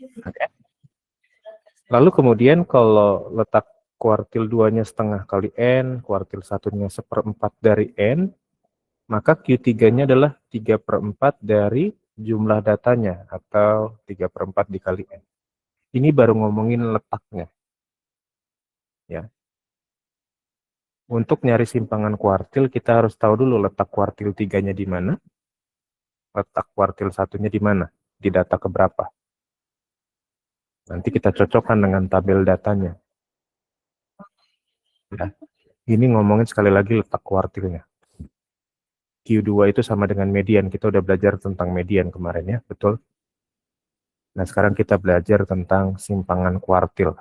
Oke. Lalu kemudian kalau letak kuartil 2-nya setengah kali N, kuartil 1-nya 1/4 dari N, maka Q3-nya adalah 3/4 dari jumlah datanya, atau 3/4 dikali N. Ini baru ngomongin letaknya. Ya. Untuk nyari simpangan kuartil, kita harus tahu dulu letak kuartil 3-nya di mana, letak kuartil 1-nya di mana, di data keberapa. Nanti kita cocokkan dengan tabel datanya. Ya. Ini ngomongin sekali lagi letak kuartilnya. Q2 itu sama dengan median. Kita udah belajar tentang median kemarin ya, betul? Nah, sekarang kita belajar tentang simpangan kuartil.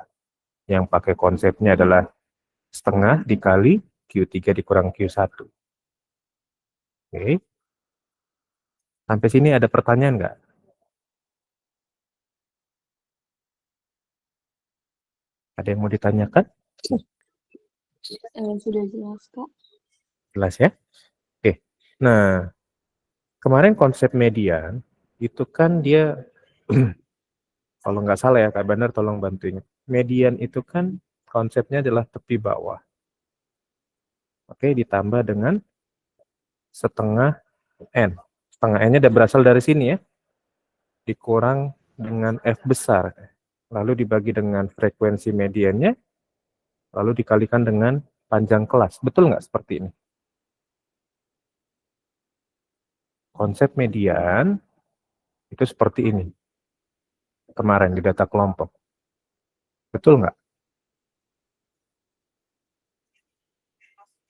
Yang pakai konsepnya adalah setengah dikali Q3 dikurang Q1. Oke. Sampai sini ada pertanyaan nggak? Ada yang mau ditanyakan? Sudah jelas, Kak. Jelas ya? Oke. Nah, kemarin konsep median itu kan dia, kalau nggak salah ya Kak Bandar tolong bantuin. Median itu kan konsepnya adalah tepi bawah. Oke, ditambah dengan setengah N. Setengah N-nya udah berasal dari sini ya. Dikurang dengan F besar. Lalu dibagi dengan frekuensi mediannya. Lalu dikalikan dengan panjang kelas. Betul nggak seperti ini? Konsep median itu seperti ini. Kemarin di data kelompok. Betul nggak?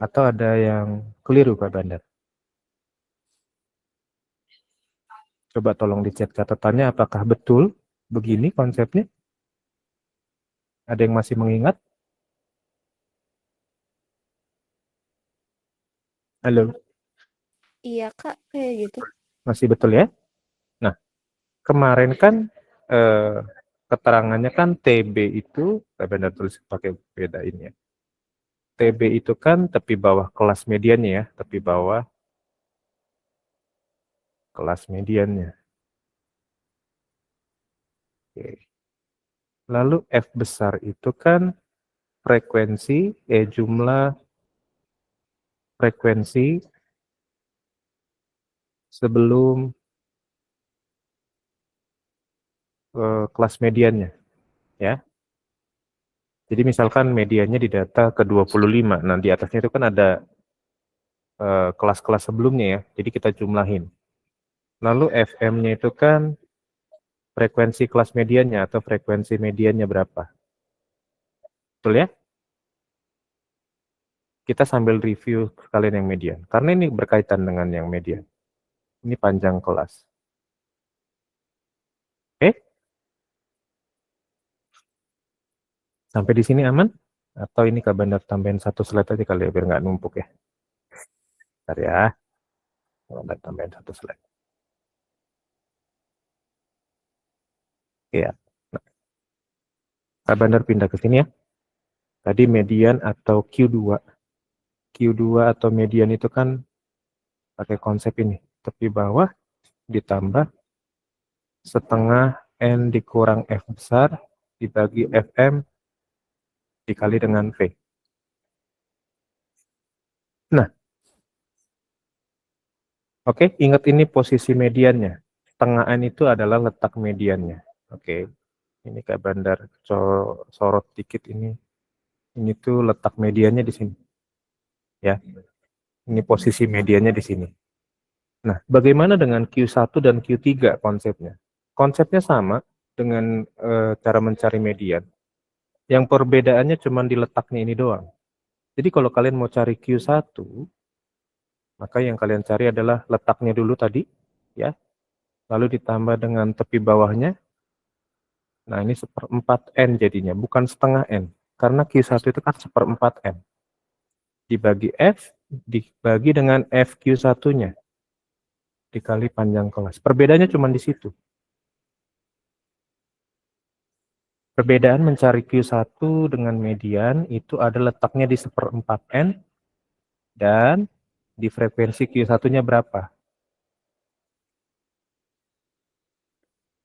Atau ada yang keliru Pak Bandar? Coba tolong dicek catatannya apakah betul begini konsepnya? Ada yang masih mengingat? Halo, Iya, Kak, kayak gitu. masih betul ya? Nah, kemarin kan eh, keterangannya kan TB itu, Pak Bandar tulis pakai beda ini ya. TB itu kan tepi bawah kelas mediannya ya, tepi bawah kelas mediannya. Oke. Lalu F besar itu kan frekuensi, jumlah frekuensi sebelum kelas mediannya, ya. Jadi misalkan mediannya di data ke-25, nah di atasnya itu kan ada kelas-kelas sebelumnya ya, jadi kita jumlahin. Lalu FM-nya itu kan frekuensi kelas mediannya atau frekuensi mediannya berapa. Betul ya? Kita sambil review sekalian yang median, karena ini berkaitan dengan yang median. Ini panjang kelas. Oke? Sampai di sini aman? Atau ini Kak Bandar tambahin satu slide aja kali ya, biar nggak numpuk ya. Bentar ya. Kak Bandar tambahin satu slide. Iya. Nah, Kak Bandar pindah ke sini ya. Tadi median atau Q2. Q2 atau median itu kan pakai konsep ini. Tepi bawah ditambah setengah N dikurang F besar dibagi FM dikali dengan V. Nah, oke, ingat ini posisi mediannya. Setengah N itu adalah letak mediannya. Oke, ini Kak Bandar sorot dikit ini. Ini tuh letak mediannya di sini. Ya, ini posisi mediannya di sini. Nah, bagaimana dengan Q1 dan Q3 konsepnya? Konsepnya sama dengan cara mencari median. Yang perbedaannya cuma di letaknya ini doang. Jadi kalau kalian mau cari Q1, maka yang kalian cari adalah letaknya dulu tadi, ya. Lalu ditambah dengan tepi bawahnya. Nah, ini 1/4 N jadinya, bukan setengah N. Karena Q1 itu kan 1/4 N. Dibagi F, dibagi dengan FQ1-nya. Dikali panjang kelas. Perbedaannya cuma di situ. Perbedaan mencari Q1 dengan median itu ada letaknya di 1/4 N dan di frekuensi Q1-nya berapa.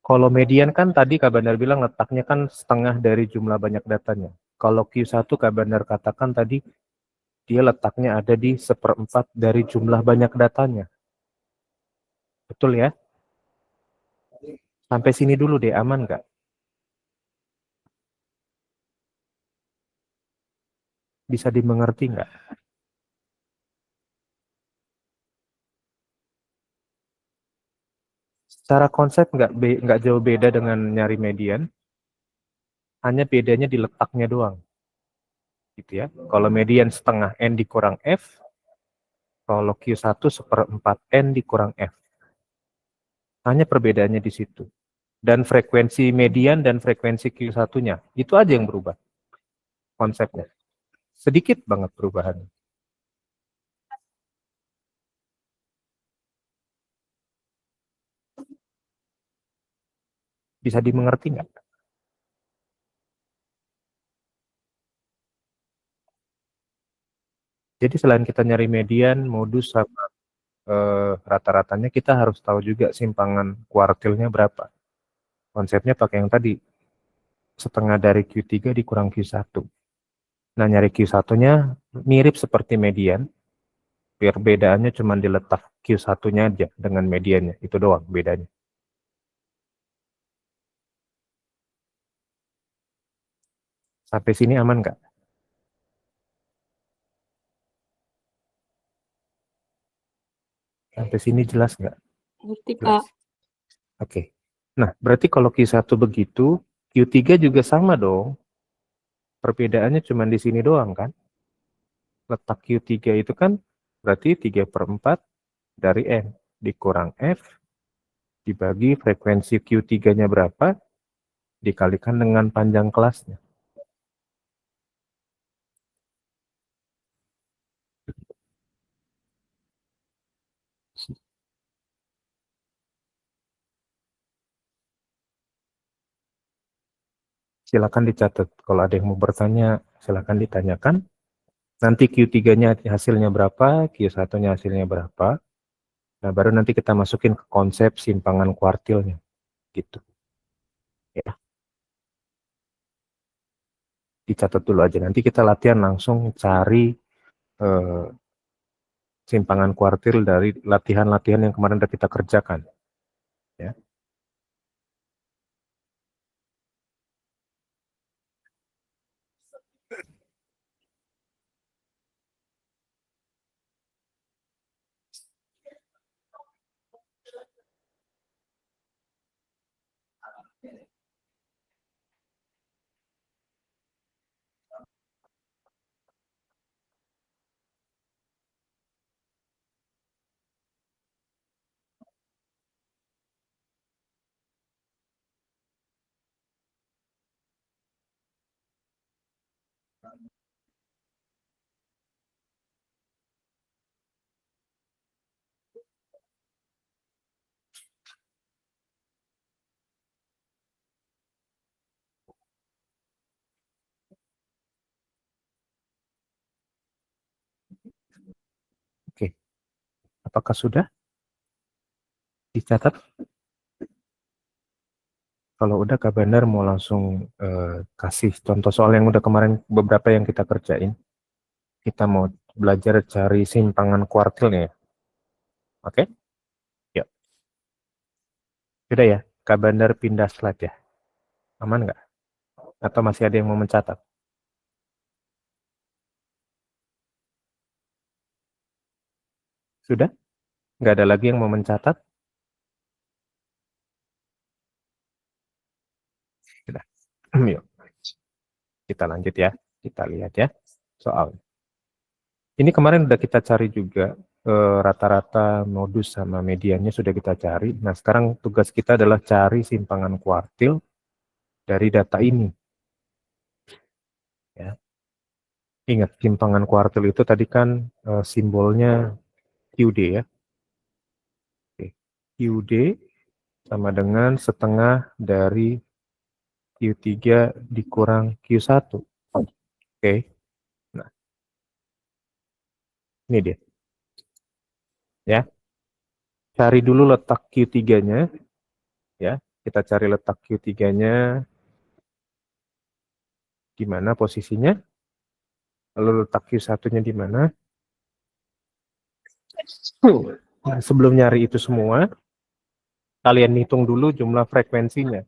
Kalau median kan tadi Kak Bandar bilang letaknya kan setengah dari jumlah banyak datanya. Kalau Q1 Kak Bandar katakan tadi dia letaknya ada di seperempat dari jumlah banyak datanya. Betul ya? Sampai sini dulu deh, aman nggak? Bisa dimengerti nggak? Secara konsep nggak jauh beda dengan nyari median, hanya bedanya di letaknya doang, gitu ya. Kalau median setengah N dikurang F, kalau Q1 seperempat N dikurang F. Hanya perbedaannya di situ. Dan frekuensi median dan frekuensi Q1-nya, itu aja yang berubah konsepnya. Sedikit banget perubahan. Bisa dimengerti nggak? Jadi selain kita nyari median, modus sama rata-ratanya, kita harus tahu juga simpangan kuartilnya berapa. Konsepnya pakai yang tadi, setengah dari Q3 dikurang Q1. Nah, nyari Q1-nya mirip seperti median, perbedaannya cuma diletak Q1-nya aja dengan mediannya, itu doang bedanya. Sampai sini aman nggak? Sampai sini jelas nggak? Ngerti, Jelas. Kak. Oke. Nah, berarti kalau Q1 begitu, Q3 juga sama dong. Perbedaannya cuma di sini doang kan? Letak Q3 itu kan berarti 3/4 dari N dikurang F dibagi frekuensi Q3-nya berapa dikalikan dengan panjang kelasnya. Silakan dicatat. Kalau ada yang mau bertanya, silakan ditanyakan. Nanti Q3-nya hasilnya berapa, Q1-nya hasilnya berapa. Nah, baru nanti kita masukin ke konsep simpangan kuartilnya. Gitu. Ya, dicatat dulu aja. Nanti kita latihan langsung cari eh, simpangan kuartil dari latihan-latihan yang kemarin udah kita kerjakan. Ya. Oke, apakah sudah dicatat? Kalau udah Kak Bandar mau langsung kasih contoh soal yang udah kemarin beberapa yang kita kerjain. Kita mau belajar cari simpangan kuartilnya ya. Oke? Yuk. Sudah ya, Kak Bandar pindah slide ya. Aman nggak? Atau masih ada yang mau mencatat? Sudah? Nggak ada lagi yang mau mencatat? Sudah. Yuk, kita lanjut ya. Kita lihat ya soal. Ini kemarin udah kita cari juga rata-rata modus sama mediannya sudah kita cari. Nah, sekarang tugas kita adalah cari simpangan kuartil dari data ini. Ya. Ingat, simpangan kuartil itu tadi kan simbolnya QD ya. Oke. QD sama dengan setengah dari Q3 dikurang Q1. Oke. Nah, ini dia. Ya. Cari dulu letak Q3-nya ya. Kita cari letak Q3-nya di mana posisinya. Lalu letak Q1-nya di mana. Nah, sebelum nyari itu semua, kalian hitung dulu jumlah frekuensinya.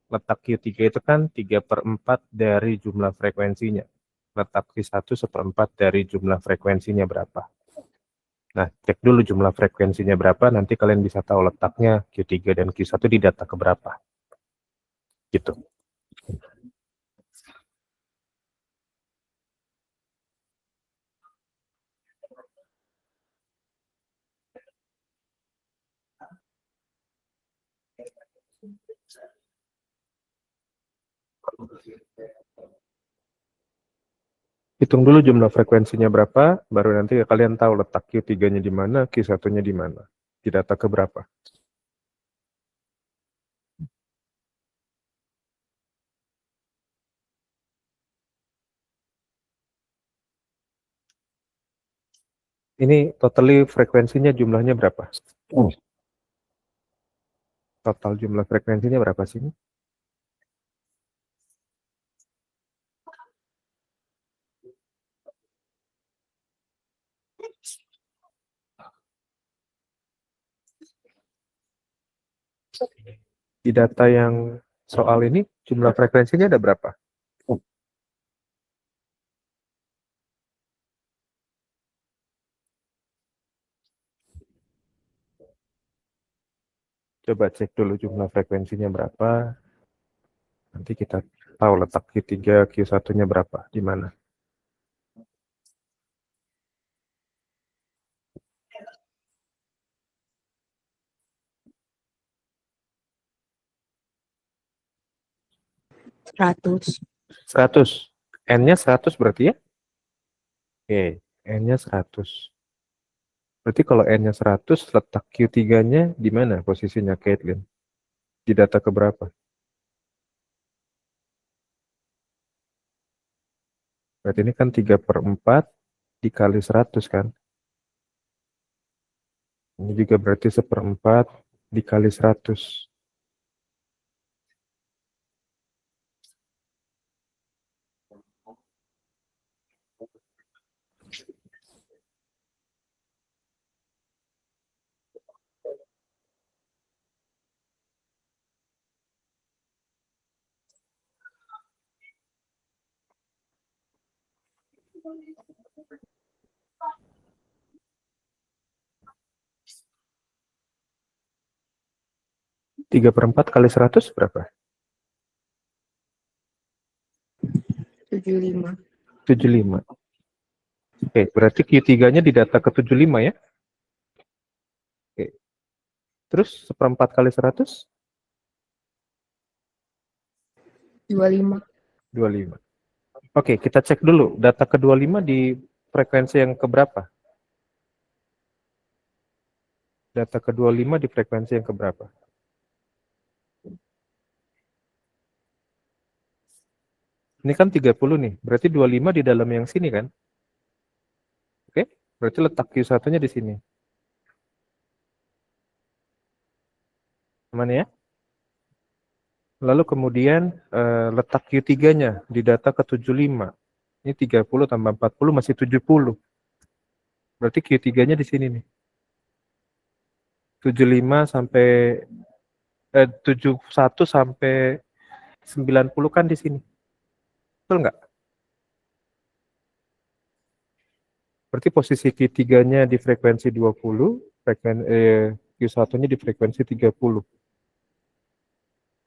Letak Q3 itu kan 3/4 dari jumlah frekuensinya. Letak Q1 1/4 dari jumlah frekuensinya berapa. Nah, cek dulu jumlah frekuensinya berapa, nanti kalian bisa tahu letaknya Q3 dan Q1 di data keberapa. Gitu. Hitung dulu jumlah frekuensinya berapa, baru nanti kalian tahu letak Q3-nya di mana, Q1-nya di mana. Di data keberapa. Ini totally frekuensinya jumlahnya berapa? Total jumlah frekuensinya berapa sih? Di data yang soal ini, jumlah frekuensinya ada berapa? Coba cek dulu jumlah frekuensinya berapa. Nanti kita tahu letak Q3, Q1-nya berapa, di mana. Ratus. 100. N-nya 100 berarti ya? Oke, N-nya 100. Berarti kalau N-nya 100, letak Q3-nya di mana posisinya, Caitlin? Di data keberapa? Berarti ini kan 3/4 dikali 100 kan? Ini juga berarti 1/4 dikali 100. 3/4 kali 100 berapa? 75. 75. Oke, berarti Q3-nya di data ke 75 ya? Oke. Terus 1/4 kali 100? 25. 25. Oke, kita cek dulu. Data ke 25 di frekuensi yang keberapa? Data ke 25 di frekuensi yang keberapa? Ini kan 30 nih. Berarti 25 di dalam yang sini kan? Oke, berarti letak Q1-nya di sini. Mana ya? Lalu kemudian letak Q3-nya di data ke 75. Ini 30 tambah 40 masih 70. Berarti Q3-nya di sini nih. 75 sampai 71 sampai 90 kan di sini. Betul nggak? Berarti posisi Q3-nya di frekuensi 20, Q1-nya di frekuensi 30.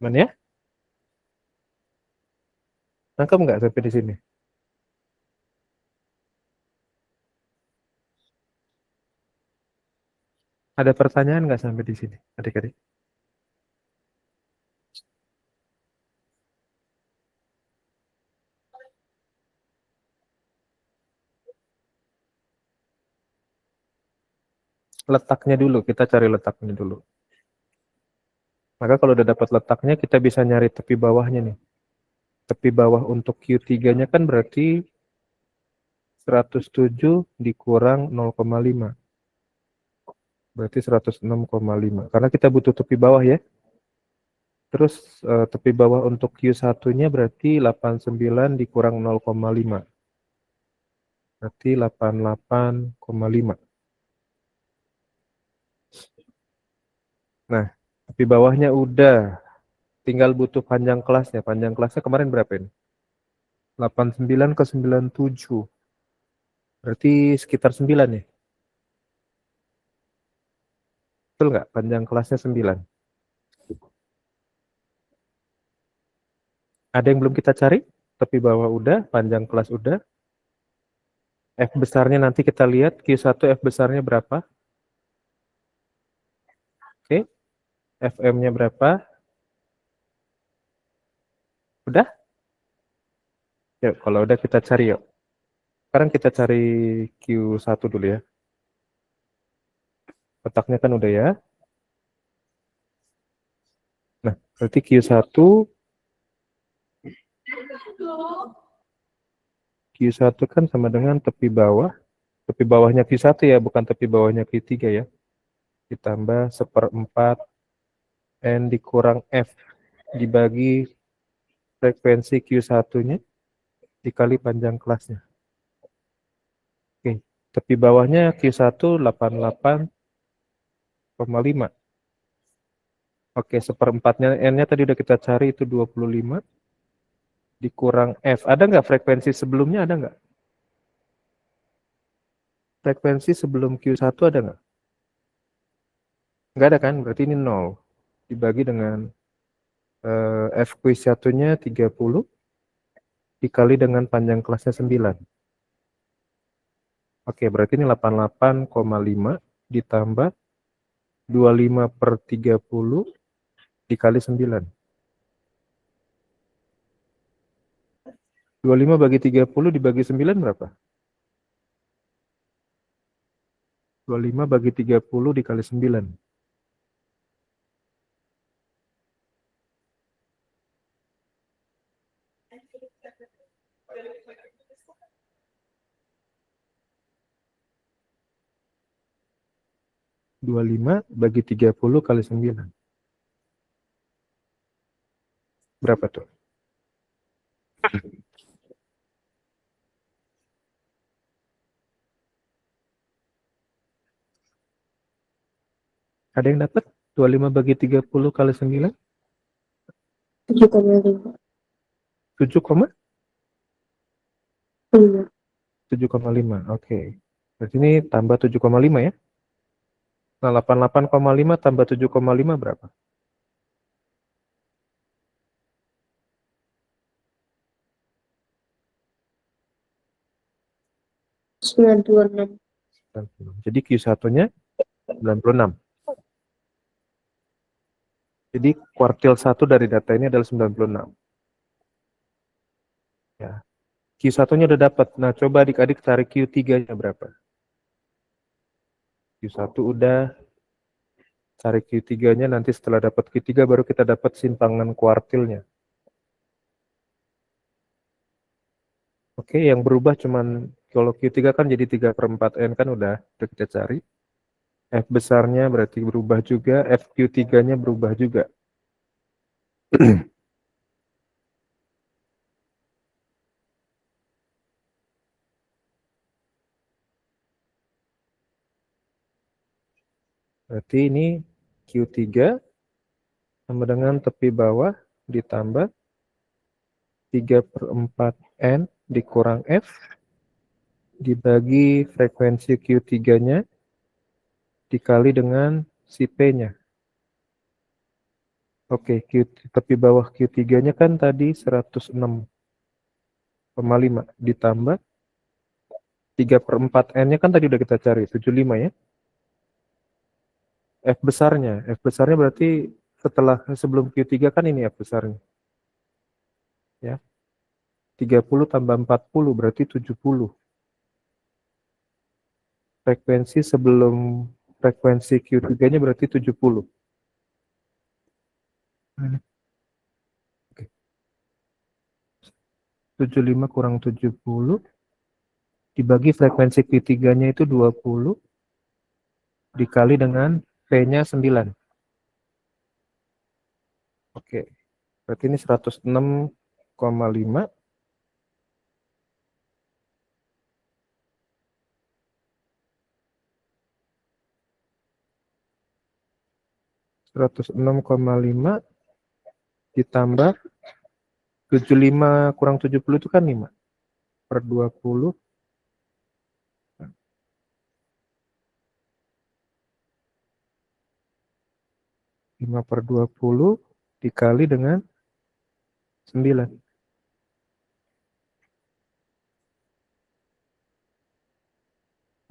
Mana ya? Nangkep nggak sampai di sini? Ada pertanyaan nggak sampai di sini, adik-adik? Letaknya dulu, kita cari letaknya dulu. Maka kalau udah dapat letaknya, kita bisa nyari tepi bawahnya nih. Tepi bawah untuk Q3-nya kan berarti 107 dikurang 0,5. Berarti 106,5. Karena kita butuh tepi bawah ya. Terus tepi bawah untuk Q1-nya berarti 89 dikurang 0,5. Berarti 88,5. Nah, tepi bawahnya udah. Tinggal butuh panjang kelasnya. Panjang kelasnya kemarin berapa ini? 89 ke 97. Berarti sekitar 9 ya? Betul nggak? Panjang kelasnya 9. Ada yang belum kita cari? Tepi bawah udah, panjang kelas udah. F besarnya nanti kita lihat. Q1 F besarnya berapa? Oke. FM-nya berapa? Udah? Yuk, kalau udah kita cari yuk. Sekarang kita cari Q1 dulu ya. Letaknya kan udah ya. Nah, berarti Q1 kan sama dengan tepi bawah. Tepi bawahnya Q1 ya, bukan tepi bawahnya Q3 ya. Ditambah 1/4 N dikurang F dibagi frekuensi Q1-nya dikali panjang kelasnya. Oke, tepi bawahnya Q1 88,5. Oke, 1/4-nya N-nya tadi udah kita cari itu 25 dikurang F. Ada nggak frekuensi sebelumnya, ada nggak? Frekuensi sebelum Q1 ada nggak? Nggak ada kan? Berarti ini 0. Dibagi dengan F Q1-nya 30 dikali dengan panjang kelasnya 9. Oke, berarti ini 88,5 ditambah 25/30 dikali 9. 25 bagi 30 dibagi 9 berapa? 25 bagi 30 dikali 9. 25 bagi 30 kali 9. Berapa tuh? Ada yang dapat? 25 bagi 30 kali 9? 7,5. 7,5. Oke. Berarti ini tambah 7,5 ya. Nah, 88,5 tambah 7,5 berapa? 926. 90. Jadi Q1-nya 96. Jadi kuartil 1 dari data ini adalah 96. Ya. Q1-nya udah dapat. Nah, coba adik-adik cari Q3-nya berapa? Q1 udah, cari Q3-nya, nanti setelah dapat Q3 baru kita dapat simpangan kuartilnya. Oke, yang berubah cuman kalau Q3 kan jadi 3/4 N kan udah kita cari. F besarnya berarti berubah juga, F Q3-nya berubah juga. Berarti ini Q3 sama dengan tepi bawah ditambah 3/4 N dikurang F dibagi frekuensi Q3-nya dikali dengan si P-nya. Oke, tepi bawah Q3-nya kan tadi 106,5 ditambah 3/4 N-nya kan tadi udah kita cari, 75 ya. F besarnya berarti sebelum Q3 kan ini F besarnya. Ya. 30 tambah 40 berarti 70. Frekuensi Q3-nya berarti 70. Oke. 75 kurang 70 dibagi frekuensi Q3-nya itu 20 dikali dengan P-nya 9. Oke, berarti ini 106,5. 106,5 ditambah 75 kurang 70 itu kan 5 per 20. 5 per 20 dikali dengan 9.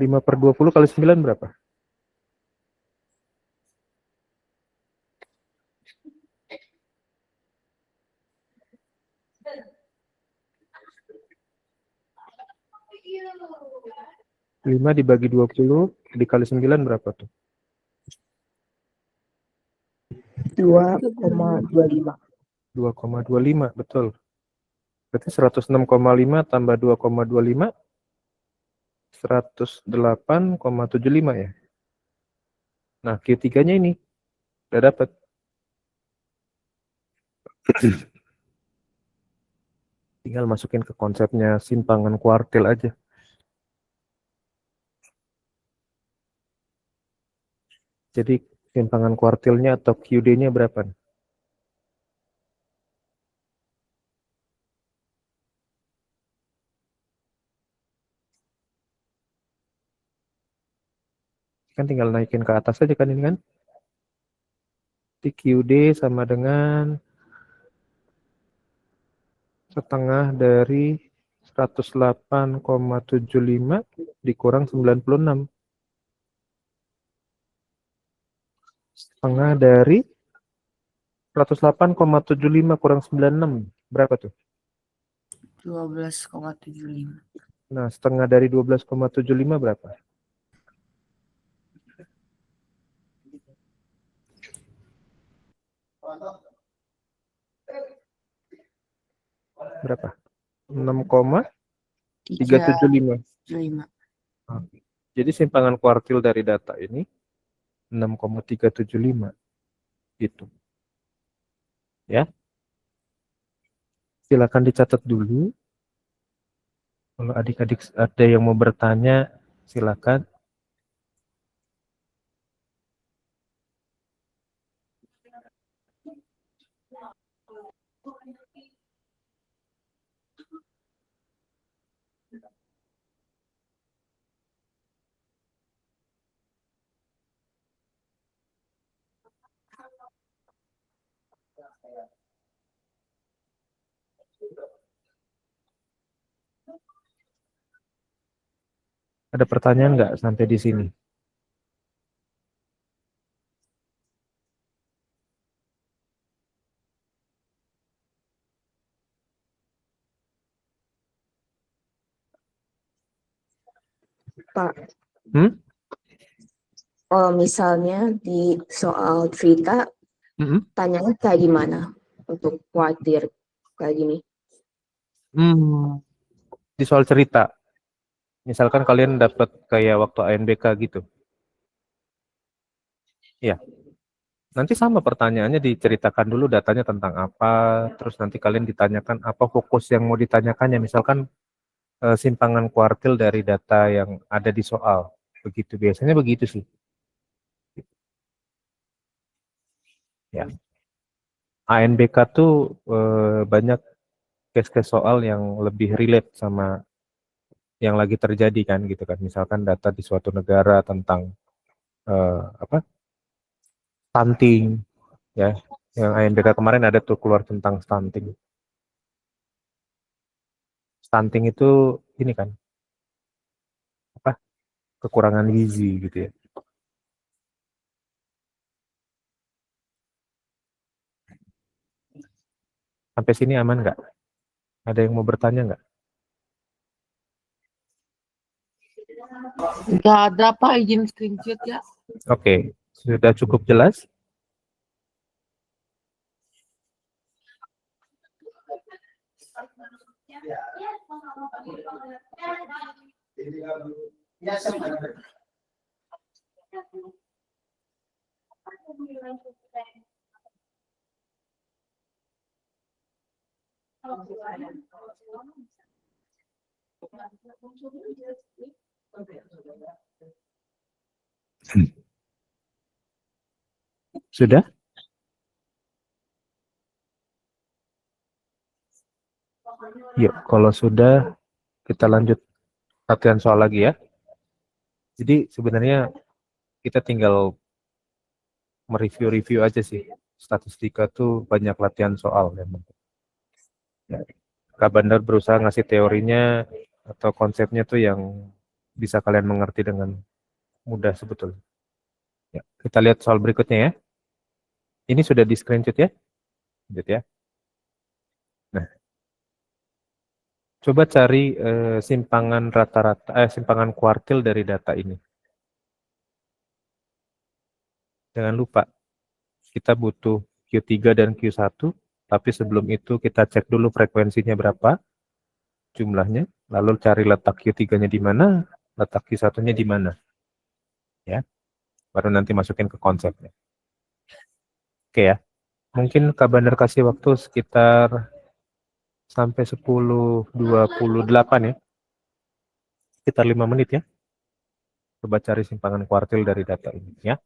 5 per 20 kali 9 berapa? Lima dibagi 20 dikali 9 berapa tuh? 2,25. 2,25, betul. Berarti 106,5 tambah 2,25, 108,75 ya. Nah, Q3-nya ini udah dapat. Tinggal masukin ke konsepnya simpangan kuartil aja. Jadi simpangan kuartilnya atau QD-nya berapa? Kan tinggal naikin ke atas aja kan ini kan. QD sama dengan setengah dari 108,75 dikurang 96. Setengah dari 108,75 kurang 96. Berapa tuh? 12,75. Nah, setengah dari 12,75 berapa? Berapa? 6,375. 3,75. Jadi simpangan kuartil dari data ini 6,375 gitu. Ya. Silakan dicatat dulu. Kalau adik-adik ada yang mau bertanya, silakan. Ada pertanyaan nggak sampai di sini? Pak, Misalnya di soal cerita, tanyanya kayak gimana untuk kuartir kayak gini? Di soal cerita, misalkan kalian dapat kayak waktu ANBK gitu. Ya, nanti sama pertanyaannya diceritakan dulu datanya tentang apa, terus nanti kalian ditanyakan apa fokus yang mau ditanyakannya. Misalkan simpangan kuartil dari data yang ada di soal. Begitu, biasanya begitu sih. Ya. ANBK tuh banyak case-case soal yang lebih relate sama yang lagi terjadi kan gitu kan. Misalkan data di suatu negara tentang apa? Stunting ya. Yang ANBK kemarin ada tuh keluar tentang stunting. Stunting itu ini kan apa? Kekurangan gizi gitu ya. Sampai sini aman nggak? Ada yang mau bertanya nggak? Nggak ada Pak, izin screenshot ya. Oke, sudah cukup jelas? Sudah? Yuk, kalau sudah kita lanjut latihan soal lagi ya. Jadi sebenarnya kita tinggal mereview-review aja sih. Statistika tuh banyak latihan soal memang. Ya, Kak Bandar berusaha ngasih teorinya atau konsepnya tuh yang bisa kalian mengerti dengan mudah sebetulnya. Ya, kita lihat soal berikutnya ya. Ini sudah di screenshot ya. Lanjut ya. Nah, coba cari simpangan rata-rata, simpangan kuartil dari data ini. Jangan lupa, kita butuh Q3 dan Q1, tapi sebelum itu kita cek dulu frekuensinya berapa, jumlahnya, lalu cari letak Q3-nya di mana, letak Q1-nya di mana. Ya, baru nanti masukin ke konsepnya. Oke ya, mungkin Kak Bandar kasih waktu sekitar sampai 10.28 ya, sekitar 5 menit ya. Coba cari simpangan kuartil dari data ini ya.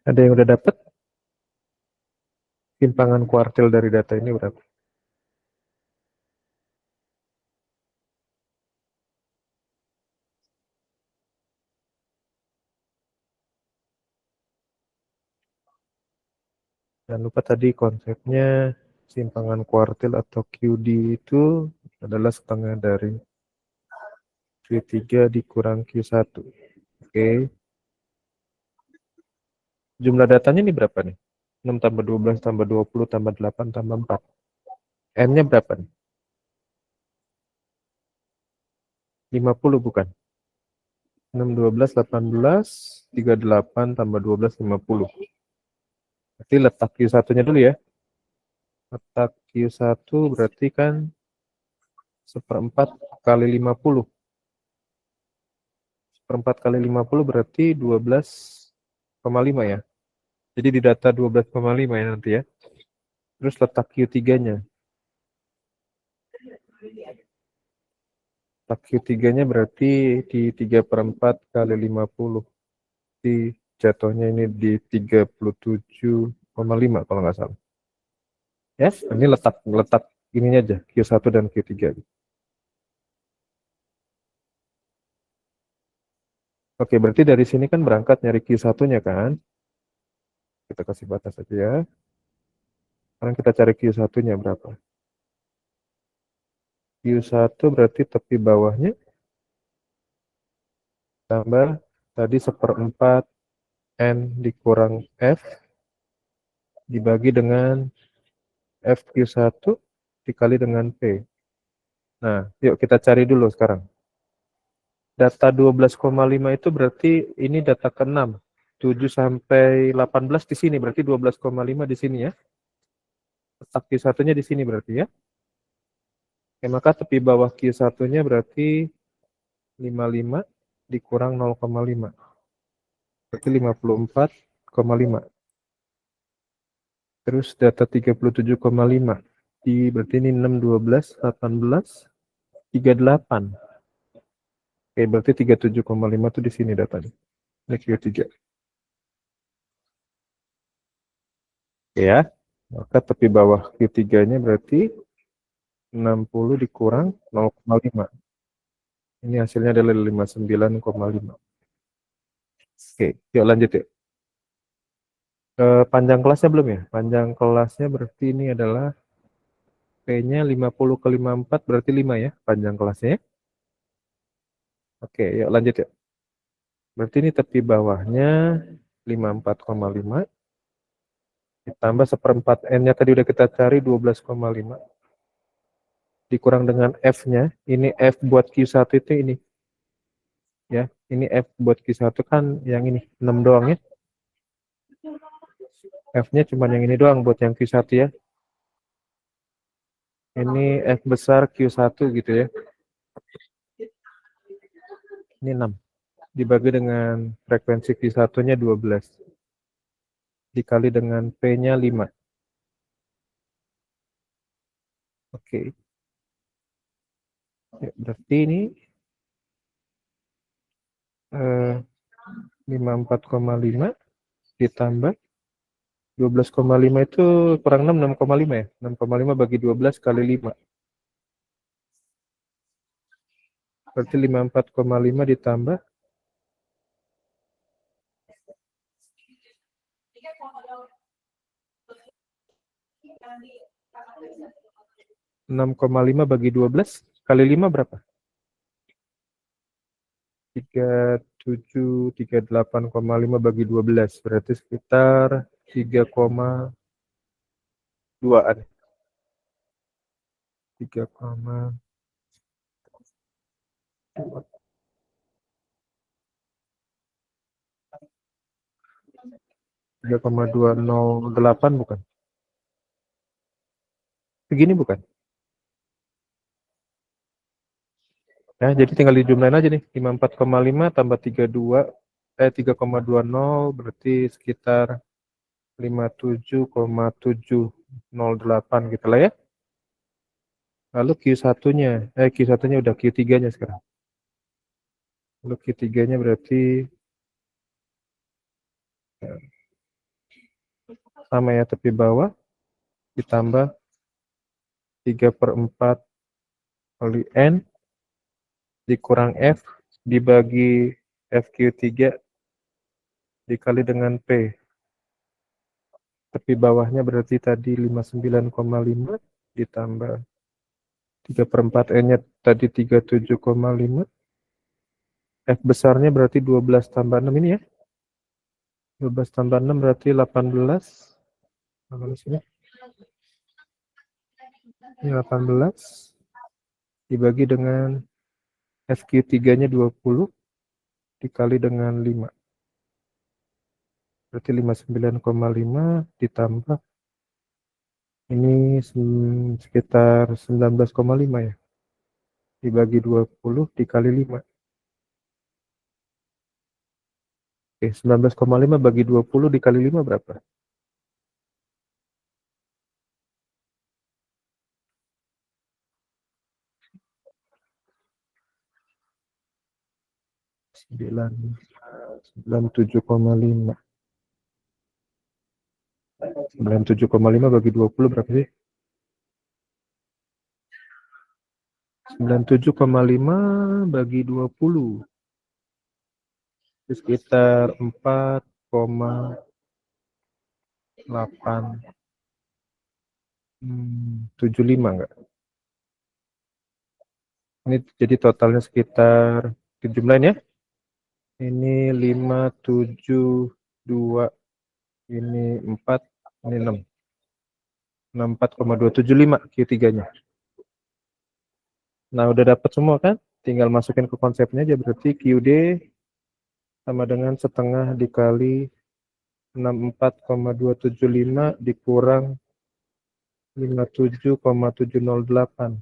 Ada yang udah dapat? Simpangan kuartil dari data ini berapa? Jangan lupa tadi konsepnya simpangan kuartil atau QD itu adalah setengah dari Q3 dikurang Q1. Oke. Jumlah datanya ini berapa nih? 6 tambah 12 tambah 20 tambah 8 tambah 4. N-nya berapa nih? 50 bukan? 6, 12, 18, 38 tambah 12, 50. Berarti letak Q1-nya dulu ya. Letak Q1 berarti kan 1/4 kali 50. 1/4 kali 50 berarti 12,5 ya. Jadi di data 12,5 ya nanti ya. Terus letak Q3-nya. Letak Q3-nya berarti di 3/4 kali 50. Di jatuhnya ini di 37,5 kalau nggak salah. Yes, ini letak ininya aja, Q1 dan Q3. Oke, berarti dari sini kan berangkat nyari Q1-nya kan. Kita kasih batas aja ya. Sekarang kita cari Q1-nya berapa. Q1 berarti tepi bawahnya tambah tadi 1/4 N dikurang F dibagi dengan FQ1 dikali dengan P. Nah, yuk kita cari dulu sekarang. Data 12,5 itu berarti ini data ke-6. 7 sampai 18 di sini, berarti 12,5 di sini ya. Letak Q1-nya di sini berarti ya. Oke, maka tepi bawah Q1-nya berarti 55 dikurang 0,5. Berarti 54,5. Terus data 37,5. Berarti ini 6, 12, 18, 38. Oke, berarti 37,5 itu di sini datanya. Ini Q3. Ya, maka tepi bawah Q3-nya berarti 60 dikurang 0,5. Ini hasilnya adalah 59,5. Oke, yuk lanjut yuk. Panjang kelasnya belum ya? Panjang kelasnya berarti ini adalah P-nya 50 ke 54 berarti 5 ya panjang kelasnya ya. Oke, yuk lanjut yuk. Berarti ini tepi bawahnya 54,5 ditambah 1/4 N-nya tadi udah kita cari 12,5 dikurang dengan F-nya. Ini F buat Q1 itu ini. Ya, ini F buat Q1 kan yang ini 6 doang ya. F-nya cuma yang ini doang buat yang Q1 ya. Ini F besar Q1 gitu ya. Ini 6. Dibagi dengan frekuensi Q1-nya 12. Dikali dengan P-nya 5. Oke. Ya, berarti ini 54,5 ditambah 12,5 itu kurang 6, 6,5 ya. 6,5 bagi 12 kali 5. Berarti 54,5 ditambah 6,5 bagi 12 kali 5 berapa? 37, 38,5 bagi 12 berarti sekitar 3,2-an. 3,208 bukan? Segini bukan? Ya, jadi tinggal dijumlahin aja nih. 54,5 tambah 3,20 berarti sekitar 57,708 gitu lah ya. Lalu Q1-nya, Q1-nya udah Q3-nya sekarang. Lalu Q3-nya berarti sama ya, tepi bawah ditambah 3/4 kali N dikurang F dibagi FQ3 dikali dengan P. Tepi bawahnya berarti tadi 59,5 ditambah 3/4 N-nya tadi 37,5. F besarnya berarti 12 tambah 6 ini ya. 12 tambah 6 berarti 18. Mana sini? Ini 18 dibagi dengan FQ3-nya 20 dikali dengan 5. Berarti 59,5 ditambah ini sekitar 19,5 ya. Dibagi 20 dikali 5. Oke, 19,5 bagi 20 dikali 5 berapa? Sembilan 97,5. 97,5 bagi 20 berapa sih? 97,5 bagi 20. Itu sekitar 4,875 enggak? Ini jadi totalnya sekitar jumlahin ya. Ini 5, 7, 2, ini 4, ini 6. 64,275 Q3-nya. Nah, udah dapat semua kan? Tinggal masukin ke konsepnya aja, berarti QD sama dengan setengah dikali 64,275 dikurang 57,708.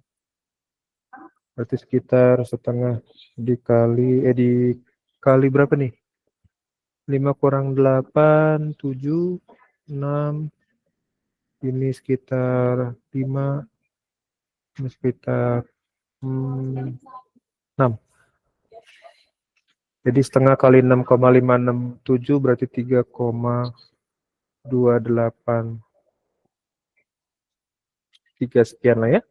Berarti sekitar setengah dikali berapa nih? 5 kurang 8, 7, 6. Ini sekitar 5. Ini sekitar 6. Jadi setengah kali 6,567 berarti 3,283 sekian lah ya.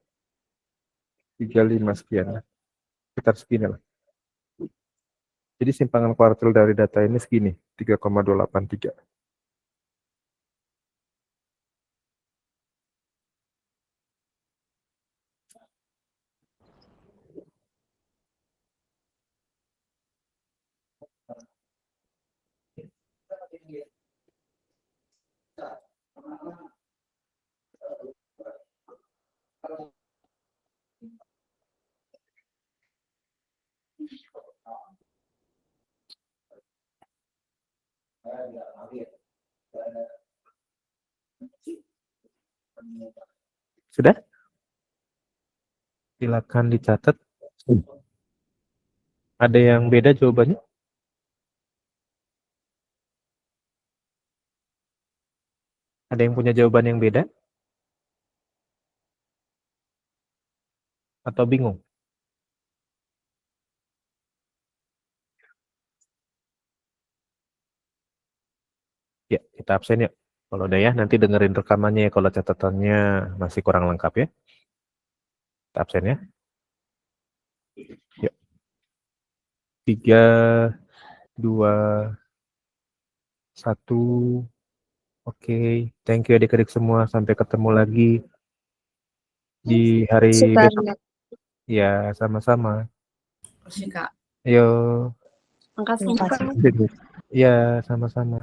35 sekian lah. Sekitar segini lah. Jadi simpangan kuartil dari data ini segini, 3,283. Sudah? Silakan dicatat. Ada yang beda jawabannya? Ada yang punya jawaban yang beda? Atau bingung? Ya, kita absen ya. Kalau udah ya, nanti dengerin rekamannya ya kalau catatannya masih kurang lengkap ya. Kita absen ya. Yuk. 3, 2, 1. Oke, thank you adik-adik semua. Sampai ketemu lagi di hari besok. Ya, sama-sama. Makasih, Kak. Yo. Makasih, Kak. Ya, sama-sama.